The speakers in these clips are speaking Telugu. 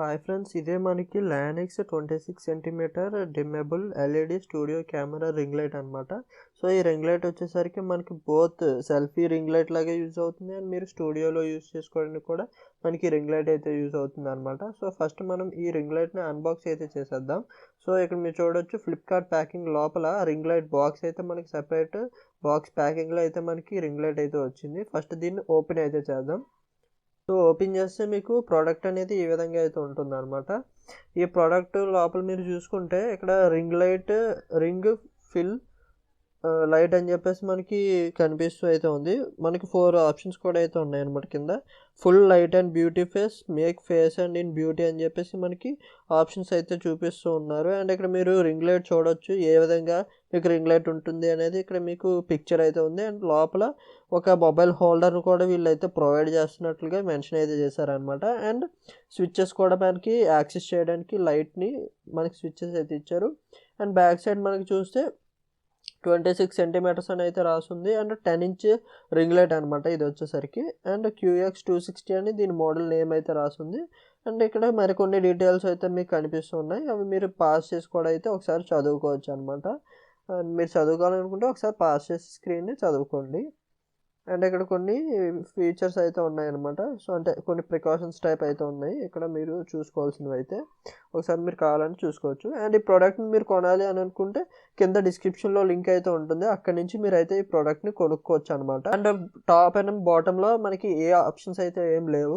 హాయ్ ఫ్రెండ్స్, ఇదే మనకి LANIX 26 centimetre dimmable LED studio camera ring light అనమాట. సో ఈ రింగ్ లైట్ వచ్చేసరికి మనకి బోత్ సెల్ఫీ రింగ్ లైట్ లాగే యూజ్ అవుతుంది అండ్ మీరు స్టూడియోలో యూజ్ చేసుకోవడానికి కూడా మనకి రింగ్ లైట్ అయితే యూజ్ అవుతుంది అనమాట. సో ఫస్ట్ మనం ఈ రింగ్ లైట్ని అన్బాక్స్ అయితే చేసేద్దాం. సో ఇక్కడ మీరు చూడొచ్చు, ఫ్లిప్కార్ట్ ప్యాకింగ్ లోపల రింగ్ లైట్ బాక్స్ అయితే మనకి సెపరేట్ బాక్స్ ప్యాకింగ్లో అయితే మనకి రింగ్ లైట్ అయితే వచ్చింది. ఫస్ట్ దీన్ని ఓపెన్ అయితే చేద్దాం. సో ఓపెన్ చేస్తే మీకు ప్రోడక్ట్ అనేది ఈ విధంగా అయితే ఉంటుంది అనమాట. ఈ ప్రోడక్ట్ లోపల మీరు చూసుకుంటే ఇక్కడ రింగ్ ఫిల్ లైట్ అని చెప్పేసి మనకి కనిపిస్తూ అయితే ఉంది. మనకి 4 ఆప్షన్స్ కూడా అయితే ఉన్నాయి అనమాట. కింద full light and beauty face, make face and in beauty అని చెప్పేసి మనకి ఆప్షన్స్ అయితే చూపిస్తూ ఉన్నారు. అండ్ ఇక్కడ మీరు రింగ్ లైట్ చూడొచ్చు, ఏ విధంగా మీకు రింగ్ లైట్ ఉంటుంది అనేది ఇక్కడ మీకు పిక్చర్ అయితే ఉంది. అండ్ లోపల ఒక మొబైల్ హోల్డర్ను కూడా వీళ్ళైతే ప్రొవైడ్ చేస్తున్నట్లుగా మెన్షన్ అయితే చేశారనమాట. అండ్ స్విచ్చెస్ కూడా మనకి యాక్సెస్ చేయడానికి లైట్ని మనకి స్విచ్చెస్ అయితే ఇచ్చారు. అండ్ బ్యాక్ సైడ్ మనకి చూస్తే 26 సెంటీమీటర్స్ అని అయితే రాస్తుంది. అండ్ 10 ఇంచ్ రింగ్ లైట్ అనమాట ఇది వచ్చేసరికి. అండ్ QX260 అని దీని మోడల్ నేమ్ అయితే రాస్తుంది. అండ్ ఇక్కడ మరికొన్ని డీటెయిల్స్ అయితే మీకు కనిపిస్తున్నాయి. అవి మీరు పాస్ చేసి కూడా అయితే ఒకసారి చదువుకోవచ్చు అనమాట. మీరు చదువుకోవాలనుకుంటే ఒకసారి పాస్ చేసి స్క్రీన్ని చదువుకోండి. అండ్ ఇక్కడ కొన్ని ఫీచర్స్ అయితే ఉన్నాయన్నమాట. సో అంటే కొన్ని ప్రికాషన్స్ టైప్ అయితే ఉన్నాయి ఇక్కడ, మీరు చూసుకోవాల్సినవి అయితే ఒకసారి మీరు కావాలని చూసుకోవచ్చు. అండ్ ఈ ప్రోడక్ట్ని మీరు కొనాలి అని అనుకుంటే కింద డిస్క్రిప్షన్లో లింక్ అయితే ఉంటుంది, అక్కడి నుంచి మీరు అయితే ఈ ప్రోడక్ట్ని కొనుక్కోవచ్చు అనమాట. అండ్ టాప్ అండ్ బాటంలో మనకి ఏ ఆప్షన్స్ అయితే ఏం లేవు.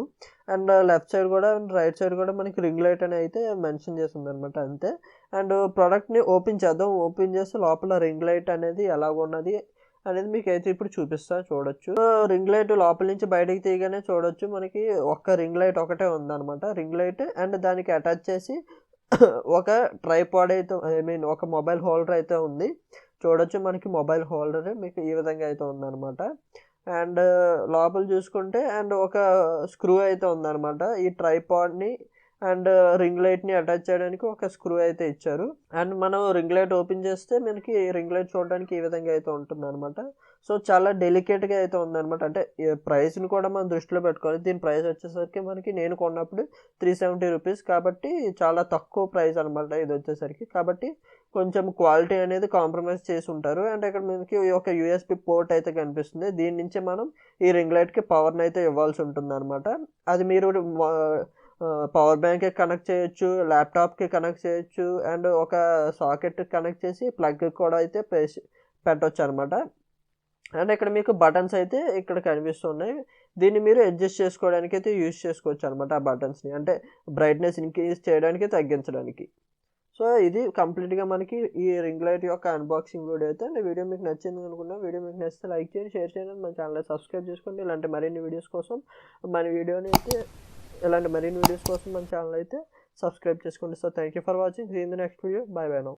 అండ్ లెఫ్ట్ సైడ్ కూడా అండ్ రైట్ సైడ్ కూడా మనకి రింగ్ లైట్ అని అయితే మెన్షన్ చేస్తుంది అనమాట, అంతే. అండ్ ప్రోడక్ట్ని ఓపెన్ చేద్దాం. ఓపెన్ చేస్తే లోపల రింగ్ లైట్ అనేది ఎలాగున్నది అనేది మీకు అయితే ఇప్పుడు చూపిస్తా, చూడొచ్చు. రింగ్ లైట్ లోపల నుంచి బయటకు తీయగానే చూడొచ్చు, మనకి ఒక్క రింగ్ లైట్ ఒకటే ఉందన్నమాట. రింగ్ లైట్ అండ్ దానికి అటాచ్ చేసి ఒక ట్రైపాడ్ అయితే ఒక మొబైల్ హోల్డర్ అయితే ఉంది. చూడొచ్చు, మనకి మొబైల్ హోల్డర్ మీకు ఈ విధంగా అయితే ఉందన్నమాట. అండ్ లోపల చూసుకుంటే అండ్ ఒక స్క్రూ అయితే ఉందన్నమాట. ఈ ట్రైపాడ్ని అండ్ రింగ్ లైట్ని అటాచ్ చేయడానికి ఒక స్క్రూ అయితే ఇచ్చారు. అండ్ మనం రింగ్ లైట్ ఓపెన్ చేస్తే మనకి రింగ్ లైట్ చూడడానికి ఈ విధంగా అయితే ఉంటుంది అనమాట. సో చాలా డెలికేట్గా అయితే ఉందన్నమాట. అంటే ప్రైస్ని కూడా మనం దృష్టిలో పెట్టుకోవాలి. దీని ప్రైస్ వచ్చేసరికి మనకి నేను కొన్నప్పుడు 370 రూపీస్, కాబట్టి చాలా తక్కువ ప్రైస్ అనమాట ఇది వచ్చేసరికి. కాబట్టి కొంచెం క్వాలిటీ అనేది కాంప్రమైజ్ చేసి ఉంటారు. అండ్ ఇక్కడ మనకి ఒక USB పోర్ట్ అయితే కనిపిస్తుంది. దీని నుంచి మనం ఈ రింగ్ లైట్కి పవర్ని అయితే ఇవ్వాల్సి ఉంటుంది అనమాట. అది మీరు పవర్ బ్యాంక్కి కనెక్ట్ చేయొచ్చు, ల్యాప్టాప్కి కనెక్ట్ చేయొచ్చు, అండ్ ఒక సాకెట్ కనెక్ట్ చేసి ప్లగ్ కూడా అయితే పెట్టవచ్చు అనమాట. అండ్ ఇక్కడ మీకు బటన్స్ అయితే ఇక్కడ కనిపిస్తున్నాయి. దీన్ని మీరు అడ్జస్ట్ చేసుకోవడానికి అయితే యూజ్ చేసుకోవచ్చు అనమాట. ఆ బటన్స్ని అంటే బ్రైట్నెస్ ఇంక్రీజ్ చేయడానికి, తగ్గించడానికి. సో ఇది కంప్లీట్గా మనకి ఈ రింగ్ లైట్ యొక్క అన్బాక్సింగ్ వీడియో అయితే. అండ్ వీడియో మీకు నచ్చింది అనుకున్నా. వీడియో మీకు నచ్చితే లైక్ చేయండి, షేర్ చేయండి, మన ఛానల్ సబ్స్క్రైబ్ చేసుకోండి. ఇలాంటి మరిన్ని వీడియోస్ కోసం మన వీడియోస్ కోసం మన ఛానల్ అయితే సబ్స్క్రైబ్ చేసుకోండి. So thank you for watching. See in the next video. Bye bye now.